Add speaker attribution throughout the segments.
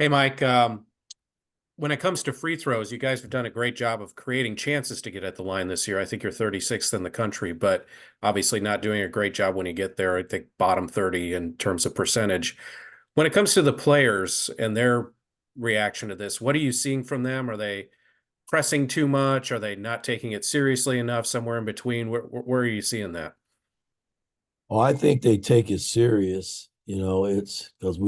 Speaker 1: Hey, Mike, when it comes to free throws, you guys have done a great job of creating chances to get at the line this year. I think you're 36th in the country, but obviously not doing a great job when you get there. I think bottom 30 in terms of percentage. When it comes to the players and their reaction to this, what are you seeing from them? Are they pressing too much? Are they not taking it seriously enough? Somewhere in between? Where are you seeing that?
Speaker 2: Well, I think they take it serious. It's because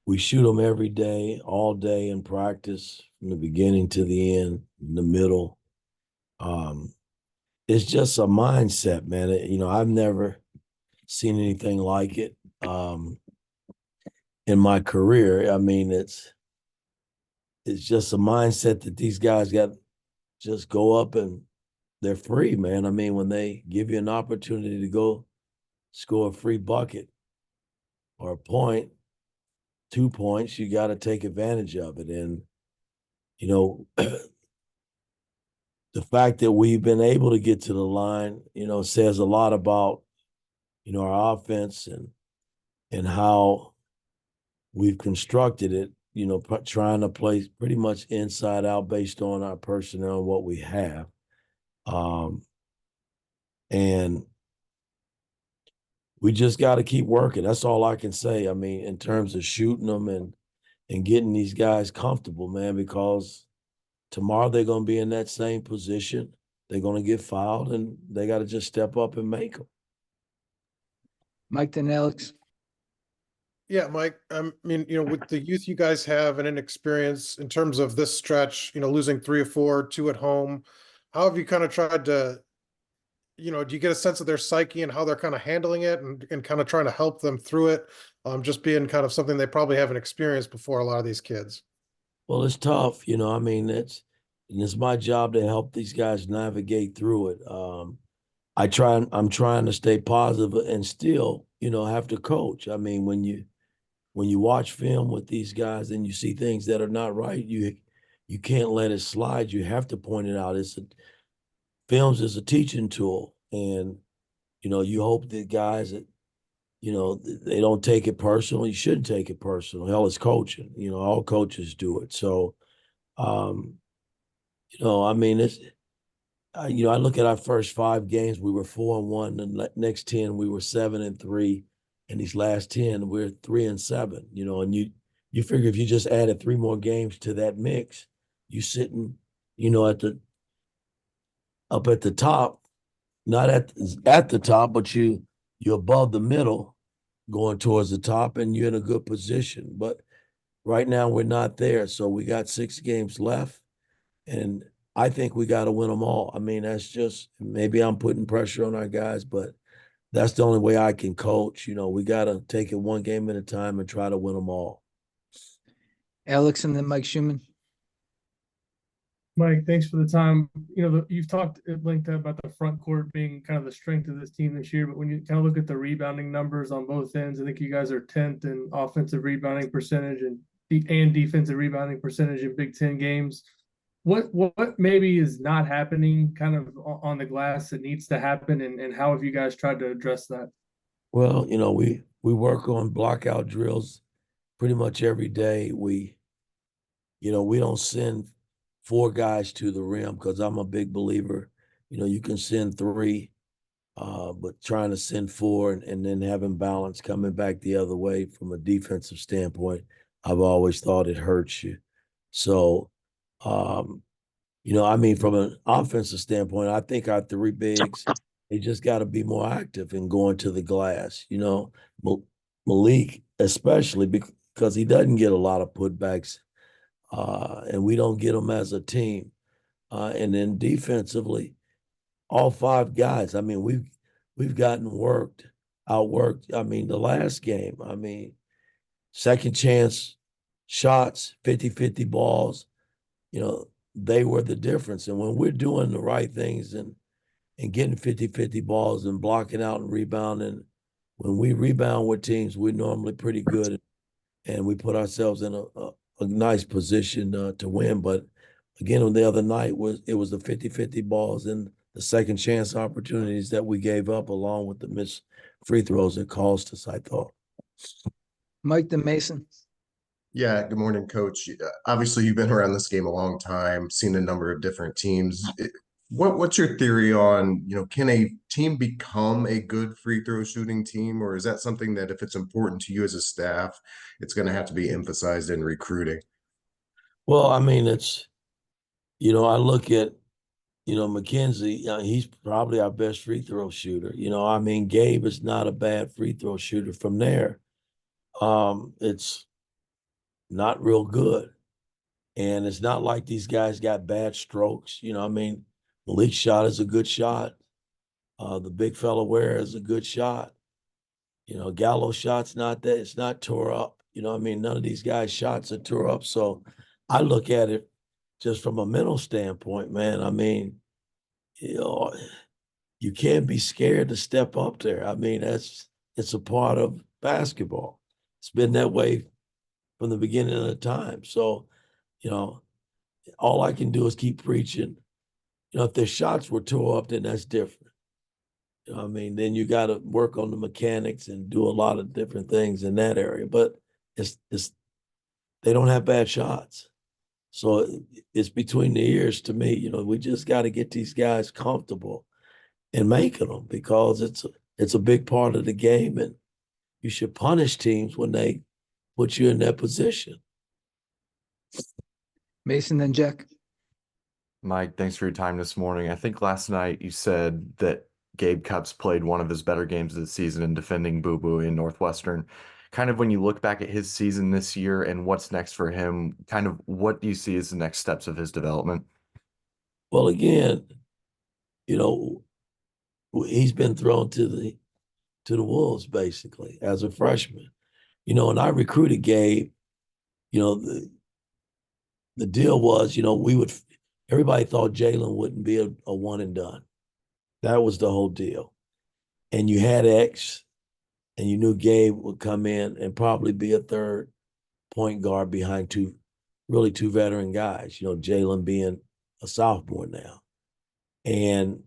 Speaker 2: we shoot them every day, all day in practice, from the beginning to the end, in the middle. Um, it's just a mindset, man. I've never seen anything like it in my career. I mean, it's just a mindset that these guys got just go up and they're free, man. I mean, when they give you an opportunity to go score a free bucket or a point, 2 points, you got to take advantage of it. And, you know, the fact that we've been able to get to the line, says a lot about, our offense and how we've constructed it, trying to play pretty much inside out based on our personnel and what we have. And we just got to keep working. That's all I can say. I mean, in terms of shooting them and getting these guys comfortable, man, because tomorrow they're going to be in that same position. They're going to get fouled, and they got to just step up and make them.
Speaker 3: Mike, then Alex.
Speaker 4: Yeah, Mike, I mean, with the youth you guys have and inexperience in terms of this stretch, losing 3 or 4, 2 at home, how have you kind of tried to, do you get a sense of their psyche and how they're kind of handling it and kind of trying to help them through it? Just being kind of something they probably haven't experienced before, a lot of these kids.
Speaker 2: Well, it's tough, I mean, it's my job to help these guys navigate through it. I'm trying to stay positive and still, have to coach. I mean, when you watch film with these guys and you see things that are not right, you can't let it slide. You have to point it out. Films is a teaching tool, and you hope that guys that they don't take it personal. You shouldn't take it personal. Hell, it's coaching. All coaches do it. So, I mean, I look at our first 5 games. We were 4-1, and the next 10 we were 7-3, and these last 10 we're 3-7. And you figure if you just added 3 more games to that mix, you sitting, up at the top, not at the top, but you're above the middle, going towards the top, and you're in a good position. But right now we're not there, so we got 6 games left, and I think we got to win them all. I mean, that's just, maybe I'm putting pressure on our guys, but that's the only way I can coach. We got to take it one game at a time and try to win them all.
Speaker 3: Alex and then Mike Schumann.
Speaker 5: Mike, thanks for the time. You've talked at length about the front court being kind of the strength of this team this year, but when you kind of look at the rebounding numbers on both ends, I think you guys are 10th in offensive rebounding percentage and defensive rebounding percentage in Big Ten games. What maybe is not happening kind of on the glass that needs to happen, and how have you guys tried to address that?
Speaker 2: Well, we work on blockout drills pretty much every day. We don't send 4 guys to the rim because I'm a big believer. You can send 3, but trying to send 4 and then having balance coming back the other way from a defensive standpoint, I've always thought it hurts you. So, I mean, from an offensive standpoint, I think our 3 bigs, they just got to be more active in going to the glass. Malik, especially because he doesn't get a lot of putbacks. And we don't get them as a team. And then defensively, all 5 guys. I mean, we've gotten outworked. I mean, the last game, second chance shots, 50-50 balls, they were the difference. And when we're doing the right things and getting 50-50 balls and blocking out and rebounding, when we rebound with teams, we're normally pretty good, and we put ourselves in a nice position to win. But again, on the other night, it was the 50-50 balls and the second chance opportunities that we gave up, along with the missed free throws that cost us, I thought.
Speaker 3: Mike, then Mason.
Speaker 6: Yeah, good morning, Coach. Obviously, you've been around this game a long time, seen a number of different teams. What's your theory on, can a team become a good free throw shooting team, or is that something that if it's important to you as a staff, it's going to have to be emphasized in recruiting?
Speaker 2: Well, I mean, I look at, McKenzie, he's probably our best free throw shooter. I mean, Gabe is not a bad free throw shooter from there. It's not real good. And it's not like these guys got bad strokes. I mean, Malik's shot is a good shot. The big fella Ware is a good shot. Gallo's shot's not that, it's not tore up. I mean, none of these guys' shots are tore up. So I look at it just from a mental standpoint, man. I mean, you can't be scared to step up there. I mean, it's a part of basketball. It's been that way from the beginning of the time. So, all I can do is keep preaching. If their shots were tore up, then that's different. I mean, then you got to work on the mechanics and do a lot of different things in that area. But it's they don't have bad shots. So it's between the ears to me. We just got to get these guys comfortable and making them, because it's a big part of the game, and you should punish teams when they put you in that position.
Speaker 3: Mason, then Jack.
Speaker 7: Mike, thanks for your time this morning. I think last night you said that Gabe Cupps played one of his better games of the season in defending Boo Boo in Northwestern. Kind of when you look back at his season this year and what's next for him, kind of what do you see as the next steps of his development?
Speaker 2: Well, again, he's been thrown to the wolves basically as a freshman. And I recruited Gabe. The deal was, everybody thought Jalen wouldn't be a one and done. That was the whole deal. And you had X, and you knew Gabe would come in and probably be a third point guard behind two veteran guys, Jalen being a sophomore now. And,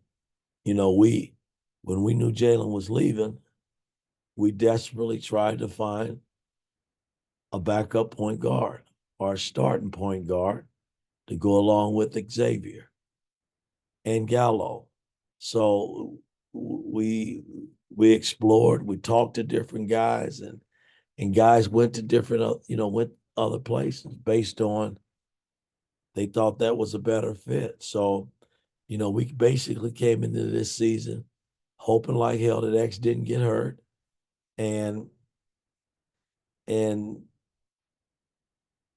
Speaker 2: when we knew Jalen was leaving, we desperately tried to find a backup point guard or a starting point guard to go along with Xavier and Gallo. So we explored, we talked to different guys, and guys went to different, went other places based on they thought that was a better fit. So, we basically came into this season hoping like hell that X didn't get hurt, and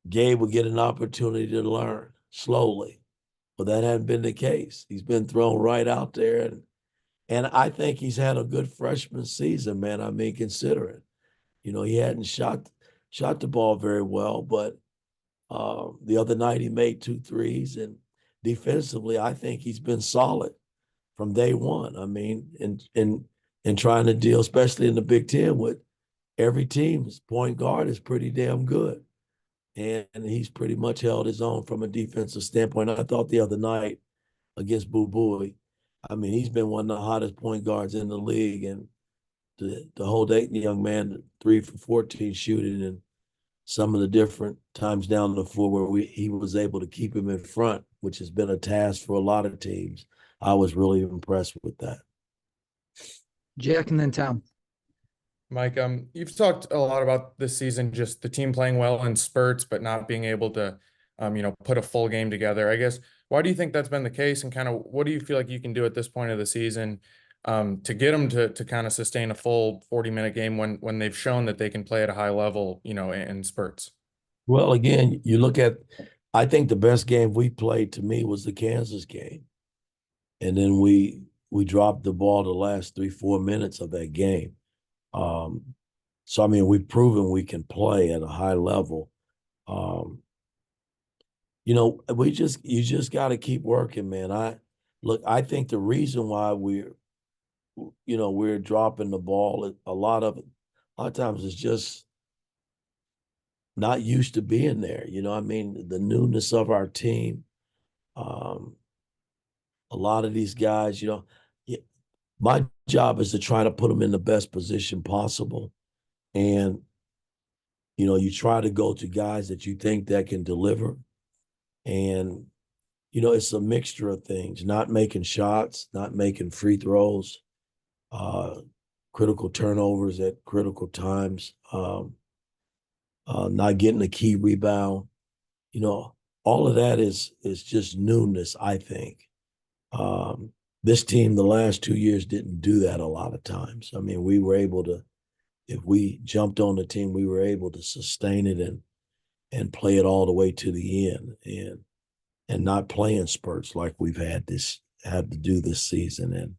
Speaker 2: Gabe would get an opportunity to learn slowly. But that hadn't been the case. He's been thrown right out there, and I think he's had a good freshman season, man. I mean, considering, he hadn't shot the ball very well, but the other night he made 2 threes, and defensively, I think he's been solid from day one. I mean, in trying to deal, especially in the Big Ten, with every team's point guard is pretty damn good. And he's pretty much held his own from a defensive standpoint. I thought the other night against Boo Boo, I mean, he's been one of the hottest point guards in the league, and to hold that young man 3 for 14 shooting, and some of the different times down the floor where he was able to keep him in front, which has been a task for a lot of teams. I was really impressed with that.
Speaker 3: Jack, and then Tom.
Speaker 8: Mike, you've talked a lot about this season, just the team playing well in spurts, but not being able to, put a full game together. I guess, why do you think that's been the case, and kind of what do you feel like you can do at this point of the season to get them to kind of sustain a full 40-minute game when they've shown that they can play at a high level, in spurts?
Speaker 2: Well, again, you look at, I think the best game we played to me was the Kansas game. And then we dropped the ball the last 3-4 minutes of that game. So, I mean, we've proven we can play at a high level. You just got to keep working, man. I think the reason why we're dropping the ball, a lot of times it's just not used to being there. I mean, the newness of our team. A lot of these guys, my job is to try to put them in the best position possible. And, you know, you try to go to guys that you think that can deliver. And, you know, it's a mixture of things, not making shots, not making free throws, critical turnovers at critical times, not getting a key rebound. You know, all of that is just newness, I think. This team the last 2 years didn't do that a lot of times. I mean, we were able to, if we jumped on the team, we were able to sustain it and play it all the way to the end and not play in spurts like we've had to do this season. And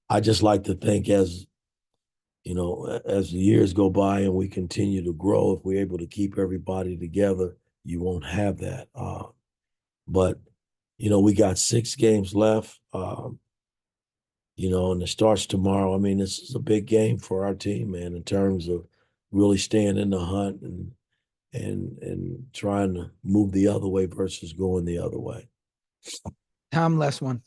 Speaker 2: I just like to think, as you know, as the years go by and we continue to grow, if we're able to keep everybody together, you won't have that. But you know, we got 6 games left. You know, and it starts tomorrow. I mean, this is a big game for our team, man, in terms of really staying in the hunt and trying to move the other way versus going the other way.
Speaker 3: Tom, last one.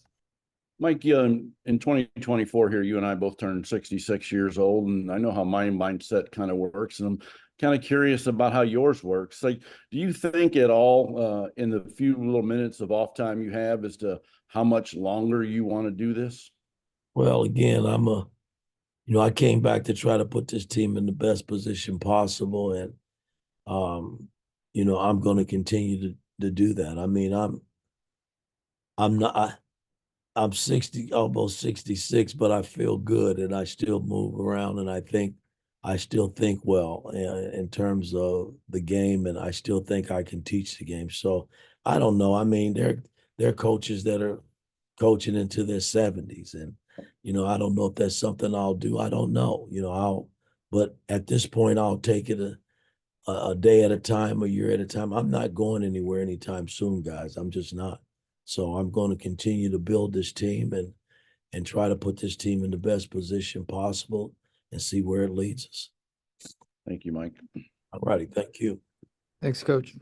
Speaker 9: Mike, in 2024 here, you and I both turned 66 years old, and I know how my mindset kind of works, and I'm kind of curious about how yours works. Like, do you think at all in the few little minutes of off time you have as to how much longer you want to do this?
Speaker 2: Well, again, you know, I came back to try to put this team in the best position possible, and you know, I'm going to continue to do that. I mean, I'm 60, almost 66, but I feel good and I still move around, and I still think well in terms of the game, and I still think I can teach the game. So I don't know. I mean, there are coaches that are coaching into their 70s, and you know, I don't know if that's something I'll do. I don't know. You know, but at this point, I'll take it a day at a time, a year at a time. I'm not going anywhere anytime soon, guys. I'm just not. So I'm going to continue to build this team and try to put this team in the best position possible and see where it leads us.
Speaker 9: Thank you, Mike.
Speaker 2: All righty. Thank you.
Speaker 3: Thanks, Coach.